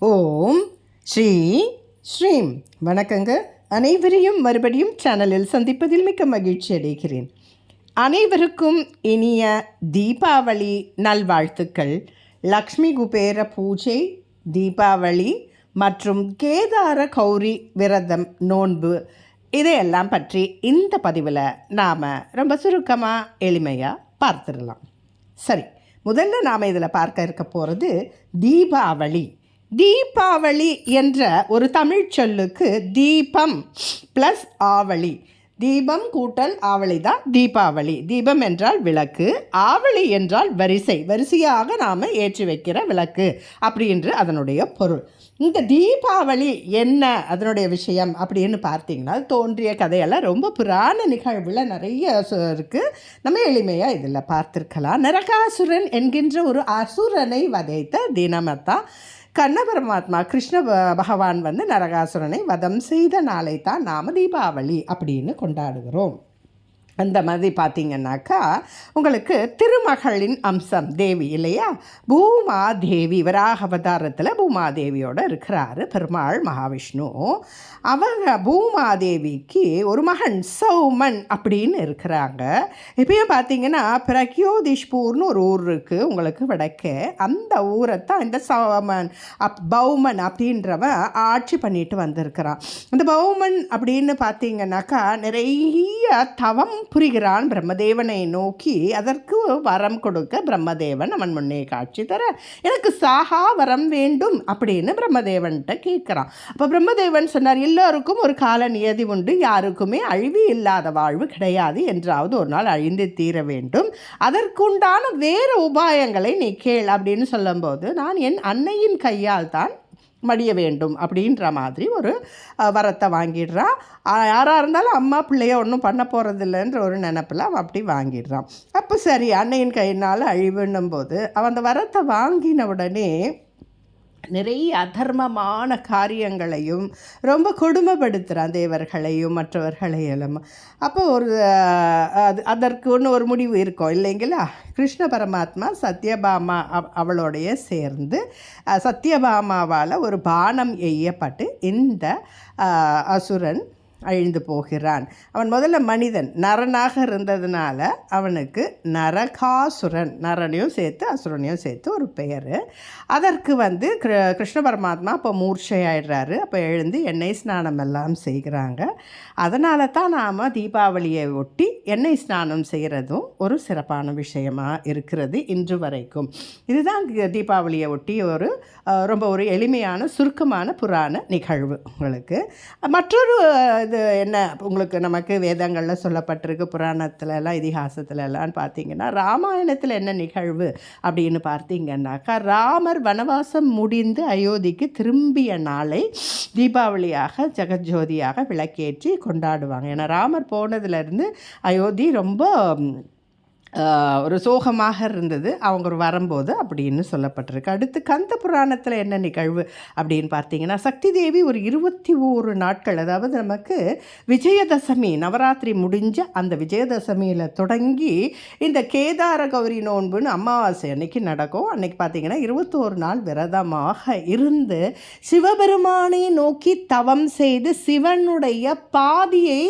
ஓம் ஸ்ரீ ஸ்ரீம். வணக்கங்க. அனைவரையும் மறுபடியும் சேனலில் சந்திப்பதில் மிக்க மகிழ்ச்சி அடைகிறேன். அனைவருக்கும் இனிய தீபாவளி நல்வாழ்த்துக்கள். லக்ஷ்மி குபேர பூஜை, தீபாவளி மற்றும் கேதார கௌரி விரதம் நோன்பு இதையெல்லாம் பற்றி இந்த பதிவில் நாம் ரொம்ப சுருக்கமாக எளிமையாக பார்த்துடலாம். சரி, முதல்ல நாம் இதில் பார்க்க இருக்க போகிறது தீபாவளி. தீபாவளி என்ற ஒரு தமிழ் சொல்லுக்கு தீபம் ப்ளஸ் ஆவளி, தீபம் கூட்டல் ஆவளி தான் தீபாவளி. தீபம் என்றால் விளக்கு, ஆவளி என்றால் வரிசையாக நாம் ஏற்றி வைக்கிற விளக்கு அப்படின்று அதனுடைய பொருள். இந்த தீபாவளி என்ன அதனுடைய விஷயம் அப்படின்னு பார்த்தீங்கன்னா, தோன்றிய கதையெல்லாம் ரொம்ப புராண நிகழ்வில் நிறைய இருக்குது. நம்ம எளிமையாக இதில் பார்த்துருக்கலாம். நரகாசுரன் என்கின்ற ஒரு அசுரனை வதைத்த தினமத்தான் கண்ண பரமாத்மா கிருஷ்ண பகவான் நரகாசுரனை வதம் செய்த நாளை தான் நாம் தீபாவளி அப்படின்னு கொண்டாடுகிறோம். அந்த மாதிரி பார்த்திங்கன்னாக்கா உங்களுக்கு திருமகளின் அம்சம் தேவி இல்லையா, பூமாதேவி. வராக அவதாரத்தில் பூமாதேவியோடு இருக்கிறாரு பெருமாள் மகாவிஷ்ணு. அவங்க பூமாதேவிக்கு ஒரு மகன் சௌமன் அப்படின்னு இருக்கிறாங்க. இப்பயும் பார்த்திங்கன்னா பிரக்யோதிஷ்பூர்னு ஒரு ஊர் இருக்குது உங்களுக்கு வடக்க. அந்த ஊரைத்தான் இந்த சௌமன் பௌமன் அப்படின்றவன் ஆட்சி பண்ணிட்டு வந்திருக்கிறான். அந்த பௌமன் அப்படின்னு பார்த்திங்கன்னாக்கா நிறைய தவம் புரிகிறான் பிரம்மதேவனை நோக்கி. அதற்கு வரம் கொடுக்க பிரம்மதேவன் அவன் முன்னே காட்சி தர, எனக்கு சாகா வரம் வேண்டும் அப்படின்னு பிரம்மதேவன்கிட்ட கேட்குறான். அப்போ பிரம்மதேவன் சொன்னார், எல்லோருக்கும் ஒரு கால நியதி உண்டு, யாருக்குமே அழிவு இல்லாத வாழ்வு கிடையாது, என்றாவது ஒரு நாள் அழிந்து தீர வேண்டும், அதற்குண்டான வேறு உபாயங்களை நீ கேள் அப்படின்னு சொல்லும்போது, நான் என் அன்னையின் கையால் தான் மடிய வேண்டும் அப்படின்ற மாதிரி ஒரு வரத்தை வாங்கிடுறான். யாராக இருந்தாலும் அம்மா பிள்ளைய ஒன்றும் பண்ண போகிறதில்லைன்ற ஒரு நினப்பில் அவன் அப்படி வாங்கிடுறான். அப்போ சரி, அன்னையின் கையினால் அழிவுன்னும் போது அவன் அந்த வரத்தை வாங்கின உடனே நிறைய அதர்மமான காரியங்களையும் ரொம்ப கொடுமைப்படுத்துகிறான், தேவர்களையும் மற்றவர்களையும். அப்போ அதற்கு ஒன்று ஒரு முடிவு இருக்கும் இல்லைங்களா. கிருஷ்ண பரமாத்மா சத்யபாமா அவளோடைய சேர்ந்து சத்யபாமாவால் ஒரு பானம் எய்யப்பட்டு இந்த அசுரன் அழிந்து போகிறான். அவன் முதல்ல மனிதன் நரனாக இருந்ததுனால அவனுக்கு நரகாசுரன், நரனையும் சேர்த்து அசுரனையும் சேர்த்து ஒரு பெயர். அதற்கு கிருஷ்ண பரமாத்மா அப்போ மூர்ச்சையாயிடுறாரு. அப்போ எழுந்து எண்ணெய் ஸ்நானம் எல்லாம் செய்கிறாங்க. அதனால தான் நாம் தீபாவளியை ஒட்டி எண்ணெய் ஸ்நானம் செய்கிறதும் ஒரு சிறப்பான விஷயமாக இருக்கிறது இன்று வரைக்கும். இதுதான் தீபாவளியை ஒட்டி ரொம்ப ஒரு எளிமையான சுருக்கமான புராண நிகழ்வு. உங்களுக்கு மற்றொரு இது என்ன உங்களுக்கு நமக்கு வேதங்களில் சொல்லப்பட்டிருக்கு, புராணத்துலலாம் இதிகாசத்துலலாம் பார்த்தீங்கன்னா, ராமாயணத்தில் என்ன நிகழ்வு அப்படின்னு பார்த்தீங்கன்னாக்கா, ராமர் வனவாசம் முடிந்து அயோத்திக்கு திரும்பிய நாளை தீபாவளியாக ஜெகஜோதியாக விளக்கேற்றி கொண்டாடுவாங்க. ஏன்னா ராமர் போனதுலேருந்து அயோத்தி ரொம்ப ஒரு சோகமாக இருந்தது அவங்க வரும்போது அப்படின்னு சொல்லப்பட்டிருக்கு. அடுத்து கந்த புராணத்தில் என்ன நிகழ்வு அப்படின்னு பார்த்தீங்கன்னா, சக்தி தேவி ஒரு 21 நாட்கள், அதாவது நமக்கு விஜயதசமி நவராத்திரி முடிஞ்ச அந்த விஜயதசமியில் தொடங்கி இந்த கேதார கௌரி நோன்புன்னு அமாவாசை அன்னைக்கு நடக்கும். அன்னைக்கு பார்த்தீங்கன்னா 21 நாள் விரதமாக இருந்து சிவபெருமானை நோக்கி தவம் செய்து சிவனுடைய பாதியை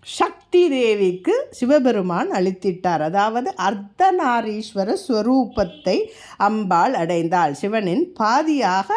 சக்தி தேவிக்கு சிவபெருமான் அளித்திட்டார். அதாவது அர்த்தநாரீஸ்வர ஸ்வரூபத்தை அம்பாள் அடைந்தாள். சிவனின் பாதியாக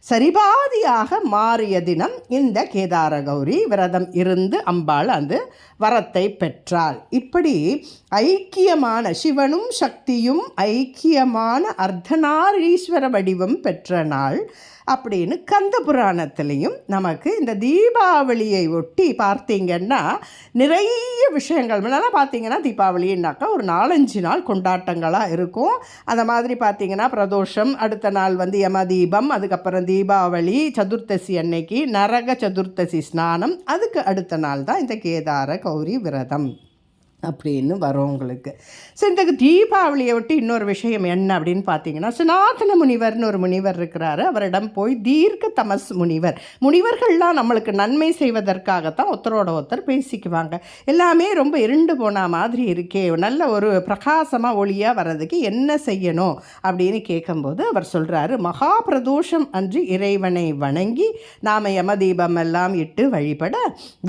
சரிபாதியாக மாறிய தினம் இந்த கேதார கௌரி விரதம் இருந்து அம்பாள் அந்த வரத்தை பெற்றாள். இப்படி ஐக்கியமான சிவனும் சக்தியும் ஐக்கியமான அர்த்தநாரீஸ்வர வடிவம் பெற்ற நாள் அப்படின்னு கந்த புராணத்துலேயும் நமக்கு இந்த தீபாவளியை ஒட்டி பார்த்தீங்கன்னா நிறைய விஷயங்கள். முன்னெல்லாம் பார்த்தீங்கன்னா தீபாவளின்னாக்கா ஒரு 4-5 நாள் கொண்டாட்டங்களாக இருக்கும். அந்த மாதிரி பார்த்தீங்கன்னா பிரதோஷம், அடுத்த நாள் யமதீபம், அதுக்கப்புறம் தீபாவளி, சதுர்த்தசி அன்னைக்கு நரக சதுர்த்தசி ஸ்நானம், அதுக்கு அடுத்த நாள் தான் இந்த கேதார கௌரி விரதம். அப்படின்னு வரும் உங்களுக்கு. ஸோ இந்த தீபாவளியை விட்டு இன்னொரு விஷயம் என்ன அப்படின்னு பார்த்தீங்கன்னா, சனாதன முனிவர்னு ஒரு முனிவர் இருக்கிறாரு. அவரிடம் போய் தீர்க்க தமஸ் முனிவர்கள்லாம் நம்மளுக்கு நன்மை செய்வதற்காகத்தான் ஒருத்தரோட ஒருத்தர் பேசிக்குவாங்க. எல்லாமே ரொம்ப இருண்டு போன மாதிரி இருக்கே, நல்ல ஒரு பிரகாசமாக ஒளியாக வர்றதுக்கு என்ன செய்யணும் அப்படின்னு கேட்கும்போது அவர் சொல்கிறாரு, மகா பிரதோஷம் அன்று இறைவனை வணங்கி நாம் யம தீபம் எல்லாம் இட்டு வழிபட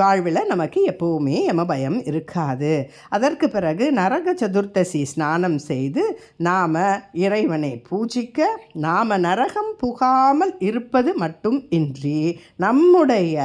வாழ்வில் நமக்கு எப்போவுமே யம பயம் இருக்காது. அதற்கு பிறகு நரக சதுர்த்தசி ஸ்நானம் செய்து நாம் இறைவனை பூஜிக்க நாம் நரகம் புகாமல் இருப்பது மட்டும் இன்றி நம்முடைய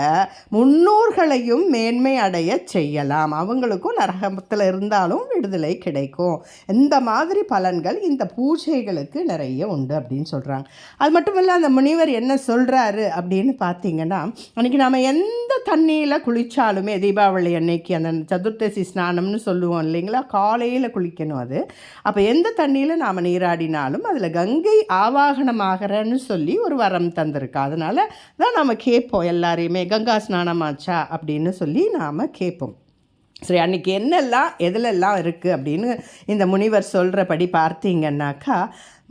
முன்னோர்களையும் மேன்மை அடைய செய்யலாம். அவங்களுக்கும் நரகத்தில் இருந்தாலும் விடுதலை கிடைக்கும். இந்த மாதிரி பலன்கள் இந்த பூஜைகளுக்கு நிறைய உண்டு அப்படின்னு சொல்கிறாங்க. அது மட்டும் இல்லை, அந்த முனிவர் என்ன சொல்கிறாரு அப்படின்னு பார்த்தீங்கன்னா, அன்றைக்கி நாம் எந்த தண்ணியில் குளித்தாலுமே தீபாவளி அன்னைக்கு அந்த சதுர்த்தசி ஸ்நானம்னு சொல்லுவோம் இல்லைங்களா, காலையில் குளிக்கணும். அது அப்போ எந்த தண்ணியில் நாம் நீராடினாலும் அதில் கங்கை ஆவாகனமாகறன்னு சொல்லி ஒரு வரம் தந்திருக்கா. அதனால தான் நாம் கேட்போம், எல்லாரையுமே கங்கா ஸ்நானமாச்சா அப்படின்னு சொல்லி நாம் கேட்போம். சரி, அன்றைக்கி என்னெல்லாம் எதிலெல்லாம் இருக்குது அப்படின்னு இந்த முனிவர் சொல்கிறபடி பார்த்தீங்கன்னாக்கா,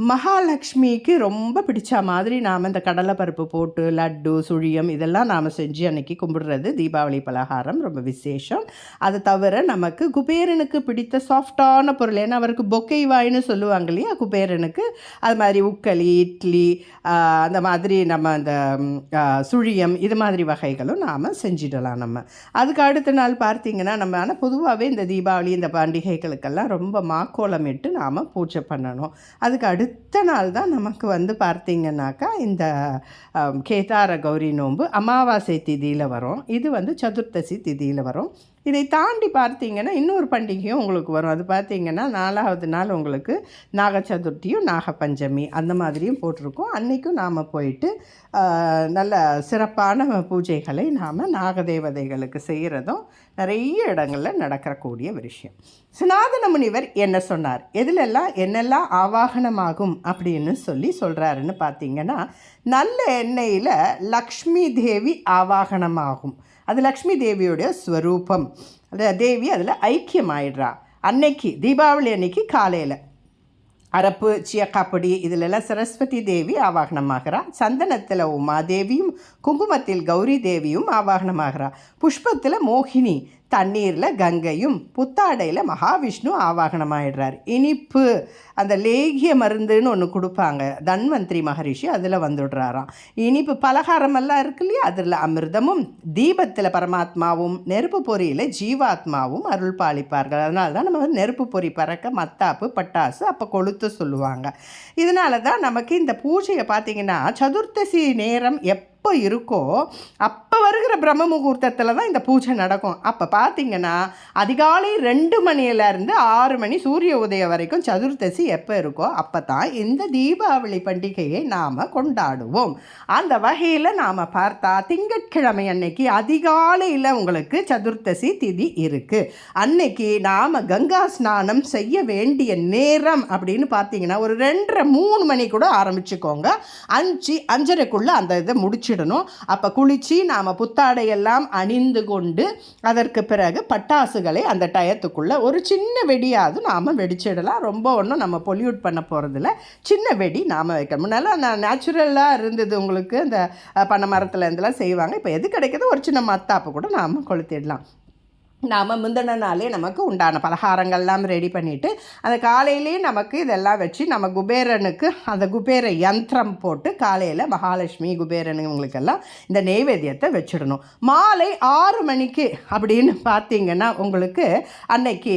மகாலட்சுமிக்கு ரொம்ப பிடிச்ச மாதிரி நாம் இந்த கடலைப்பருப்பு போட்டு லட்டு சுழியம் இதெல்லாம் நாம் செஞ்சு அன்றைக்கி கும்பிடுறது தீபாவளி பலகாரம் ரொம்ப விசேஷம். அதை தவிர நமக்கு குபேரனுக்கு பிடித்த சாஃப்டான பொருள், ஏன்னா அவருக்கு பொக்கை வாயின்னு சொல்லுவாங்க இல்லையா குபேரனுக்கு, அது மாதிரி உக்களி இட்லி அந்த மாதிரி நம்ம அந்த சுழியம் இது மாதிரி வகைகளும் நாம் செஞ்சிடலாம். நம்ம அதுக்கு அடுத்த நாள் பார்த்திங்கன்னா நம்ம ஆனால் பொதுவாகவே இந்த தீபாவளி இந்த பண்டிகைகளுக்கெல்லாம் ரொம்ப மாக்கோலமிட்டு நாம் பூஜை பண்ணணும். அதுக்கு அடுத்த நாள் தான் நமக்கு வந்து பார்த்திங்கன்னாக்கா இந்த கேதார கௌரி நோன்பு அமாவாசை திதியில் வரும். இது வந்து சதுர்த்தசி திதியில் வரும். இதை தாண்டி பார்த்திங்கன்னா இன்னொரு பண்டிகையும் உங்களுக்கு வரும். அது பார்த்திங்கன்னா 4வது நாள் உங்களுக்கு நாக சதுர்த்தியும் நாகப்பஞ்சமி அந்த மாதிரியும் போட்டிருக்கோம். அன்றைக்கும் நாம் போயிட்டு நல்ல சிறப்பான பூஜைகளை நாம் நாகதேவதைகளுக்கு செய்கிறதும் நிறைய இடங்களில் நடக்கக்கூடிய விஷயம். சனாதன முனிவர் என்ன சொன்னார், எதிலெல்லாம் என்னெல்லாம் ஆவாகனமாகும் அப்படின்னு சொல்கிறாருன்னு பார்த்திங்கன்னா, நல்ல எண்ணெயில் லக்ஷ்மி தேவி ஆவாகனமாகும். அது லக்ஷ்மி தேவியோடைய ஸ்வரூபம். அந்த தேவி அதில் ஐக்கியமாயிடுறா. அன்னைக்கு தீபாவளி அன்னைக்கு காலையில் அரப்பு சியக்காப்பொடி இதிலெல்லாம் சரஸ்வதி தேவி ஆவாகனமாகிறா. சந்தனத்தில் உமாதேவியும் குங்குமத்தில் கௌரி தேவியும் ஆவாகனமாகிறா. புஷ்பத்தில் மோகினி, தண்ணீரில் கங்கையும், புத்தாடையில் மகாவிஷ்ணு ஆவாகனமாயிடுறார். இனிப்பு அந்த லேகிய மருந்துன்னு ஒன்று கொடுப்பாங்க தன்வந்திரி மகரிஷி, அதில் வந்துடுறாராம். இனிப்பு பலகாரமெல்லாம் இருக்கு இல்லையா, அதில் அமிர்தமும், தீபத்தில் பரமாத்மாவும், நெருப்பு பொறியில் ஜீவாத்மாவும் அருள் பாலிப்பார்கள். அதனால தான் நம்ம நெருப்பு பொறி பறக்க மத்தாப்பு பட்டாசு அப்போ கொளுத்து சொல்லுவாங்க. இதனால தான் நமக்கு இந்த பூஜையை பார்த்திங்கன்னா சதுர்த்தசி நேரம் எப்போ இருக்கோ அப்போ வருகிற பிரம்ம முகூர்த்தத்தில் தான் இந்த பூஜை நடக்கும். அப்போ பார்த்திங்கன்னா அதிகாலை 2 மணியிலேருந்து 6 மணி சூரிய உதயம் வரைக்கும் சதுர்த்தசி எப்போ இருக்கோ அப்போ தான் இந்த தீபாவளி பண்டிகையை நாம் கொண்டாடுவோம். அந்த வகையில் நாம் பார்த்தா திங்கட்கிழமை அன்னைக்கு அதிகாலையில் உங்களுக்கு சதுர்த்தசி திதி இருக்குது. அன்னைக்கு நாம் கங்கா ஸ்நானம் செய்ய வேண்டிய நேரம் அப்படின்னு பார்த்தீங்கன்னா ஒரு 2:30-3 மணி கூட ஆரம்பிச்சுக்கோங்க. 5:30க்குள்ளே அந்த இதை முடிச்சிடணும். அப்போ குளித்து நாம் புத்தாடையெல்லாம் அணிந்து கொண்டு அதற்கு பிறகு பட்டாசுகளை அந்த டயத்துக்குள்ளே ஒரு சின்ன வெடியாவது நாம் வெடிச்சிடலாம். ரொம்ப ஒன்றும் நம்ம பொல்யூட் பண்ண போகிறதில்ல. சின்ன வெடி நாம் வைக்க முன்னெல்லாம் நேச்சுரலாக இருந்தது உங்களுக்கு, அந்த பனை மரத்தில் இருந்தெல்லாம் செய்வாங்க. இப்போ எது கிடைக்கிதோ ஒரு சின்ன மத்தாப்பு கூட நாம் கொளுத்திடலாம். நாம் முந்தின நாளே நமக்கு உண்டான பலகாரங்கள்லாம் ரெடி பண்ணிவிட்டு அந்த காலையிலேயே நமக்கு இதெல்லாம் வச்சு நம்ம குபேரனுக்கு அந்த குபேர யந்திரம் போட்டு காலையில் மகாலட்சுமி குபேரனு இவங்களுக்கெல்லாம் இந்த நெய்வேத்தியத்தை வச்சிடணும். மாலை 6 மணிக்கு அப்படின்னு பார்த்திங்கன்னா உங்களுக்கு அன்னைக்கு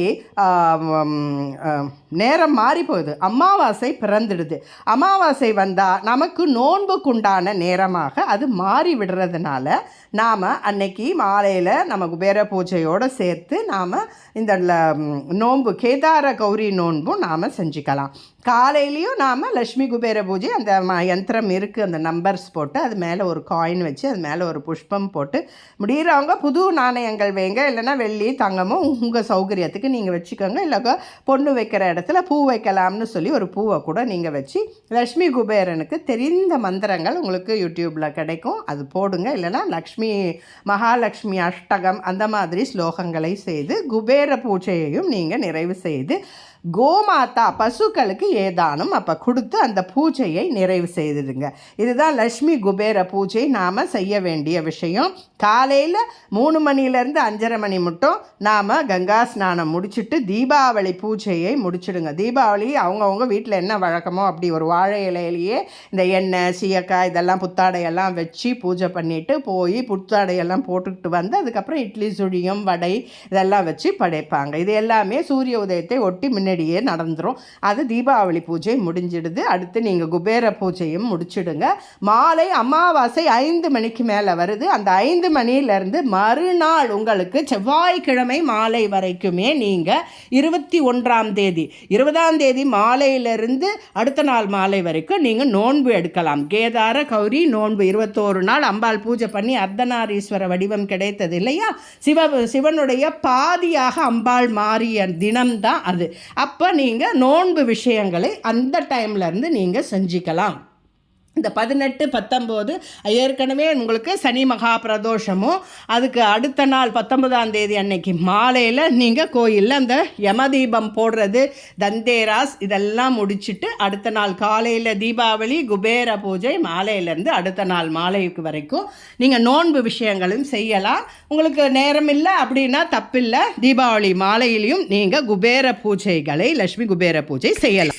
நேரம் மாறி போகுது. அமாவாசை பிறந்துடுது. அமாவாசை வந்தால் நமக்கு நோன்புக்குண்டான நேரமாக அது மாறி விடுறதுனால நாம் அன்னைக்கு மாலையில் நம்ம குபேர பூஜையோடு சேர்த்து நாம் இந்த நோன்பு கேதார கௌரி நோன்பும் நாம் செஞ்சுக்கலாம். காலையிலையும் நாம் லக்ஷ்மி குபேர பூஜை அந்த யந்திரம் இருக்குது, அந்த நம்பர்ஸ் போட்டு அது மேலே ஒரு காயின் வச்சு அது மேலே ஒரு புஷ்பம் போட்டு முடிகிறவங்க புது நாணயங்கள் வைங்க, இல்லைன்னா வெள்ளி தங்கமும் உங்கள் சௌகரியத்துக்கு நீங்கள் வச்சுக்கோங்க. இல்லைக்கா பொண்ணு வைக்கிற இடத்துல பூ வைக்கலாம்னு சொல்லி ஒரு பூவை கூட நீங்கள் வச்சு லக்ஷ்மி குபேரனுக்கு தெரிந்த மந்திரங்கள் உங்களுக்கு யூடியூப்பில் கிடைக்கும், அது போடுங்க. இல்லைனா மகாலட்சுமி அஷ்டகம் அந்த மாதிரி ஸ்லோகங்களை செய்து குபேர பூஜையையும் நீங்கள் நிறைவு செய்து கோமாதா பசுக்களுக்கு ஏதானும் அப்போ கொடுத்து அந்த பூஜையை நிறைவு செய்துடுங்க. இதுதான் லக்ஷ்மி குபேர பூஜை நாம் செய்ய வேண்டிய விஷயம். காலையில் 3 மணிலேருந்து 5:30 மணி மட்டும் நாம் கங்கா ஸ்நானம் முடிச்சுட்டு தீபாவளி பூஜையை முடிச்சுடுங்க. தீபாவளி அவங்கவுங்க வீட்டில் என்ன வழக்கமோ அப்படி ஒரு வாழை இலையிலேயே இந்த எண்ணெய் சீயக்காய் இதெல்லாம் புத்தாடையெல்லாம் வச்சு பூஜை பண்ணிவிட்டு போய் புத்தாடையெல்லாம் போட்டுக்கிட்டு வந்து அதுக்கப்புறம் இட்லி சுழியம் வடை இதெல்லாம் வச்சு படைப்பாங்க. இது எல்லாமே சூரிய உதயத்தை ஒட்டி முன்னாடியே நடந்துடும். அது தீபாவளி பூஜை முடிஞ்சிடுது. அடுத்து நீங்கள் குபேர பூஜையும் முடிச்சுடுங்க. மாலை அமாவாசை 5 மணிக்கு மேலே வருது. அந்த 5 மணிலேருந்து மறுநாள் உங்களுக்கு செவ்வாய்க்கிழமை மாலை வரைக்குமே நீங்கள் 21ஆம் தேதி 20ஆம் தேதி மாலையிலிருந்து அடுத்த நாள் மாலை வரைக்கும் நீங்கள் நோன்பு எடுக்கலாம். கேதார கௌரி நோன்பு 21 நாள் அம்பாள் பூஜை பண்ணி அர்த்தநாரீஸ்வர வடிவம் கிடைத்தது இல்லையா, சிவனுடைய பாதியாக அம்பாள் மாறிய தினம்தான் அது. அப்போ நீங்கள் நோன்பு விஷயங்களை அந்த டைம்லேருந்து நீங்கள் செஞ்சுக்கலாம். இந்த 18, 19 ஏற்கனவே உங்களுக்கு சனி மகா பிரதோஷமும் அதுக்கு அடுத்த நாள் 19ஆம் தேதி அன்னைக்கு மாலையில் நீங்கள் கோயிலில் அந்த யமதீபம் போடுறது தந்தேராஸ் இதெல்லாம் முடிச்சுட்டு அடுத்த நாள் காலையில் தீபாவளி குபேர பூஜை மாலையிலேருந்து அடுத்த நாள் மாலைக்கு வரைக்கும் நீங்கள் நோன்பு விஷயங்களும் செய்யலாம். உங்களுக்கு நேரம் இல்லை அப்படின்னா தப்பில்லை, தீபாவளி மாலையிலையும் நீங்கள் குபேர பூஜைகளை லக்ஷ்மி குபேர பூஜை செய்யலாம்.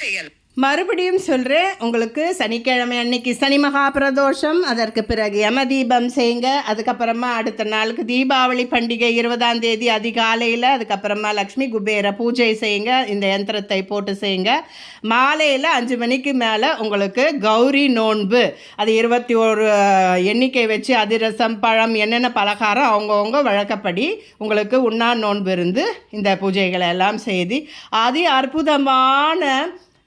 மறுபடியும் சொல்கிறேன், உங்களுக்கு சனிக்கிழமை அன்னைக்கு சனி மகா பிரதோஷம், அதற்கு பிறகு யமதீபம் செய்யுங்க. அதுக்கப்புறமா அடுத்த நாளுக்கு தீபாவளி பண்டிகை 20ஆம் தேதி அதிகாலையில், அதுக்கப்புறமா லக்ஷ்மி குபேர பூஜை செய்யுங்க, இந்த யந்திரத்தை போட்டு செய்யுங்க. மாலையில் 5 மணிக்கு மேலே உங்களுக்கு கௌரி நோன்பு, அது 21 எண்ணிக்கை வச்சு அதிரசம் பழம் என்னென்ன பலகாரம் அவங்கவுங்க வழக்கப்படி உங்களுக்கு உண்ணா நோன்பு இருந்து இந்த பூஜைகளை எல்லாம் செய்து அதி அற்புதமான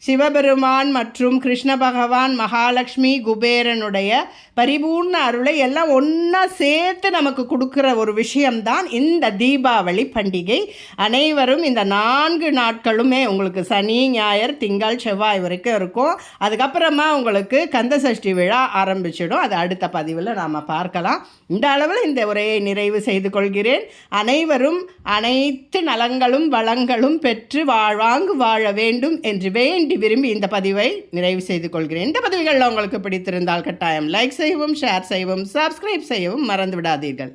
சிவபெருமான் மற்றும் கிருஷ்ண பகவான் மகாலட்சுமி குபேரனுடைய பரிபூர்ண அருளை எல்லாம் ஒன்றா சேர்த்து நமக்கு கொடுக்குற ஒரு விஷயம்தான் இந்த தீபாவளி பண்டிகை. அனைவரும் இந்த 4 நாட்களுமே உங்களுக்கு சனி ஞாயிறு திங்கள் செவ்வாய் வரைக்கும் இருக்கும். அதுக்கப்புறமா உங்களுக்கு கந்த சஷ்டி விழா ஆரம்பிச்சிடும். அது அடுத்த பதிவில் நாம் பார்க்கலாம். இந்த அளவில் இந்த உரையை நிறைவு செய்து கொள்கிறேன். அனைவரும் அனைத்து நலங்களும் வளங்களும் பெற்று வாழ்வாங்கு வாழ வேண்டும் என்று வேண்டி விரும்பி இந்த பதிவை நிறைவு செய்து கொள்கிறேன். இந்த பதிவுகளில் உங்களுக்கு பிடித்திருந்தால் கட்டாயம் லைக் செய்யவும், ஷேர் செய்யவும், சப்ஸ்கிரைப் செய்யவும் மறந்து விடாதீர்கள்.